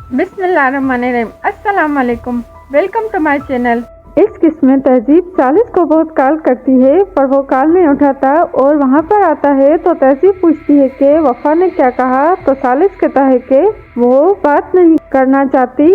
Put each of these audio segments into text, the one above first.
बिस्मिल्लाहिर्रहमानिर्रहीम। अस्सलाम वालेकुम, वेलकम टू माय चैनल। इस किस्म में तहजीब सालिस को बहुत कॉल करती है पर वो कॉल नहीं उठाता और वहाँ पर आता है तो तहजीब पूछती है कि वफा ने क्या कहा, तो सालिस कहता है कि वो बात नहीं करना चाहती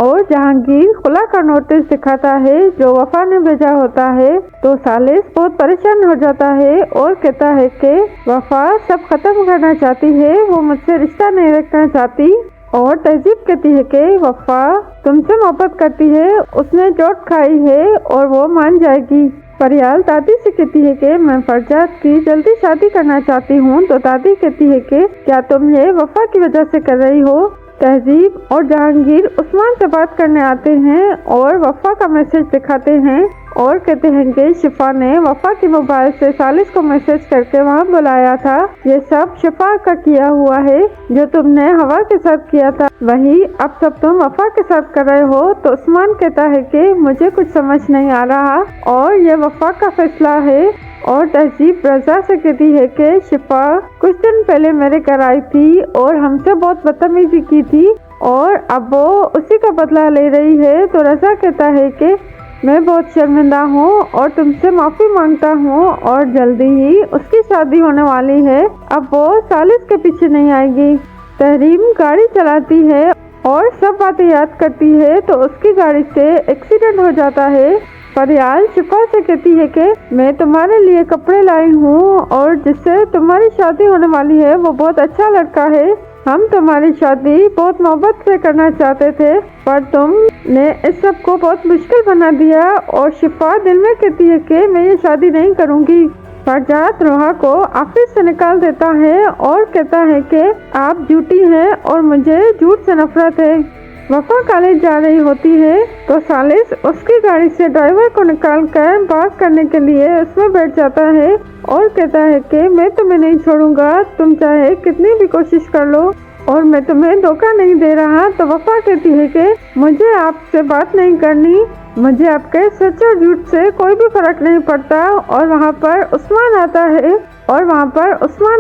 और जहांगीर खुला का नोटिस दिखाता है जो वफा ने भेजा होता है। तो सालिस बहुत परेशान हो जाता है और कहता है कि वफा सब खत्म करना चाहती है, वो मुझसे रिश्ता नहीं रखना चाहती। और तहजीब कहती है कि वफा तुमसे मोहब्बत करती है, उसने चोट खाई है और वो मान जाएगी। फरियाल दादी से कहती है कि मैं फरजाद की जल्दी शादी करना चाहती हूँ। तो दादी कहती है कि क्या तुम ये वफा की वजह से कर रही हो। तहजीब और जहांगीर उस्मान से बात करने आते हैं और वफा का मैसेज दिखाते हैं और कहते हैं कि शिफा ने वफा के मोबाइल से सालिस को मैसेज करके वहाँ बुलाया था। ये सब शिफा का किया हुआ है, जो तुमने हवा के साथ किया था वही अब सब तुम वफा के साथ कर रहे हो। तो उस्मान कहता है कि मुझे कुछ समझ नहीं आ रहा और ये वफा का फैसला है। और तहजीब रजा से कहती है कि शिफा कुछ दिन पहले मेरे घर आई थी और हमसे बहुत बदतमीजी की थी और अब वो उसी का बदला ले रही है। तो रजा कहता है कि मैं बहुत शर्मिंदा हूँ और तुमसे माफ़ी मांगता हूँ और जल्दी ही उसकी शादी होने वाली है, अब वो सालिस के पीछे नहीं आएगी। तहरीम गाड़ी चलाती है और सब बातें याद करती है तो उसकी गाड़ी से एक्सीडेंट हो जाता है। फरियाल शिफा से कहती है कि मैं तुम्हारे लिए कपड़े लाई हूँ और जिससे तुम्हारी शादी होने वाली है वो बहुत अच्छा लड़का है, हम तुम्हारी शादी बहुत मोहब्बत से करना चाहते थे पर तुमने इस सब को बहुत मुश्किल बना दिया। और शिफा दिल में कहती है कि मैं ये शादी नहीं करूँगी। फरजाद रोहा को ऑफिस से निकाल देता है और कहता है कि आप झूठी हैं और मुझे झूठ से नफरत है। वफा कॉलेज जा रही होती है तो सालिस उसकी गाड़ी से ड्राइवर को निकाल कर बात करने के लिए उसमें बैठ जाता है और कहता है कि मैं तुम्हें नहीं छोड़ूंगा, तुम चाहे कितनी भी कोशिश कर लो और मैं तुम्हें धोखा नहीं दे रहा। तो वफा कहती है कि मुझे आपसे बात नहीं करनी, मुझे आपके सच और झूठ से कोई भी फर्क नहीं पड़ता। और वहाँ पर उस्मान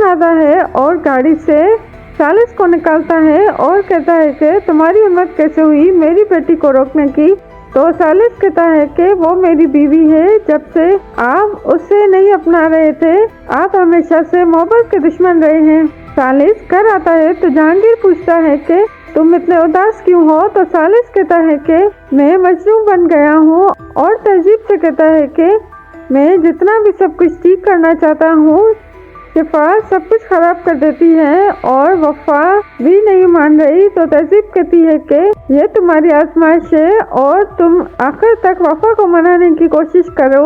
आता है और गाड़ी से सालिस को निकालता है और कहता है कि तुम्हारी हिम्मत कैसे हुई मेरी बेटी को रोकने की। तो सालिस कहता है कि वो मेरी बीवी है, जब से आप उसे नहीं अपना रहे थे आप हमेशा से मोहब्बत के दुश्मन रहे हैं। सालिस घर आता है तो जहांगीर पूछता है कि तुम इतने उदास क्यों हो। तो सालिस कहता है कि मैं मजनू बन गया हूँ। और तहजीब से कहता है कि मैं जितना भी सब कुछ ठीक करना चाहता हूँ शिफा सब कुछ खराब कर देती है और वफा भी नहीं मान रही। तो तहजीब कहती है कि ये तुम्हारी आजमाइश है और तुम आखिर तक वफा को मनाने की कोशिश करो।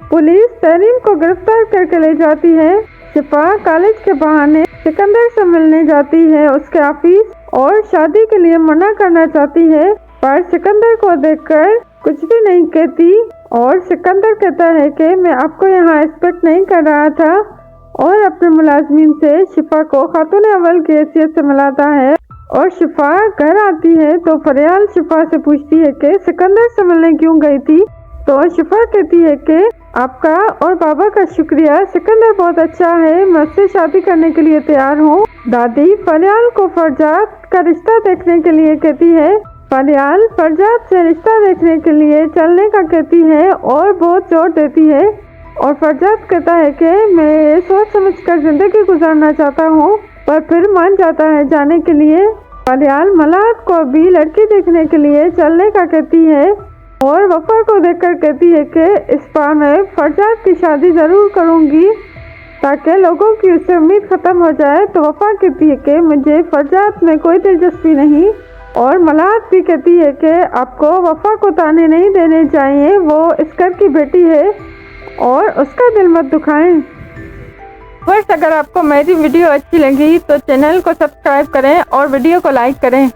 पुलिस तहरीम को गिरफ्तार करके ले जाती है। शिफा कॉलेज के बहाने सिकंदर से मिलने जाती है उसके ऑफिस और शादी के लिए मना करना चाहती है पर सिकंदर को देखकर कुछ भी नहीं कहती। और सिकंदर कहता है कि मैं आपको यहाँ एक्सपेक्ट नहीं कर रहा था और अपने मुलाजमीन से शिफा को खातून अव्वल की हैसियत से मिलाता है। और शिफा घर आती है तो फरियाल शिफा से पूछती है कि सिकंदर से मिलने क्यों गई थी। तो शिफा कहती है कि आपका और बाबा का शुक्रिया, सिकंदर बहुत अच्छा है, मैं उससे शादी करने के लिए तैयार हूँ। दादी फरियाल को फरजाद का रिश्ता देखने के लिए कहती है। फरियाल फरजाद से रिश्ता देखने के लिए चलने का कहती है और बहुत जोर देती है। और फरजाद कहता है कि मैं सोच समझ कर जिंदगी गुजारना चाहता हूँ पर फिर मान जाता है जाने के लिए। फरियाल मलाद को भी लड़की देखने के लिए चलने का कहती है और वफा को देखकर कहती है कि इस बार मैं फरजाद की शादी जरूर करूँगी ताकि लोगों की उससे उम्मीद खत्म हो जाए। तो वफा कहती है कि मुझे फरजाद में कोई दिलचस्पी नहीं। और मलाद भी कहती है कि आपको वफा को ताने नहीं देने चाहिए, वो इस घर की बेटी है और उसका दिल मत दुखाएं। बस अगर आपको मेरी वीडियो अच्छी लगी तो चैनल को सब्सक्राइब करें और वीडियो को लाइक करें।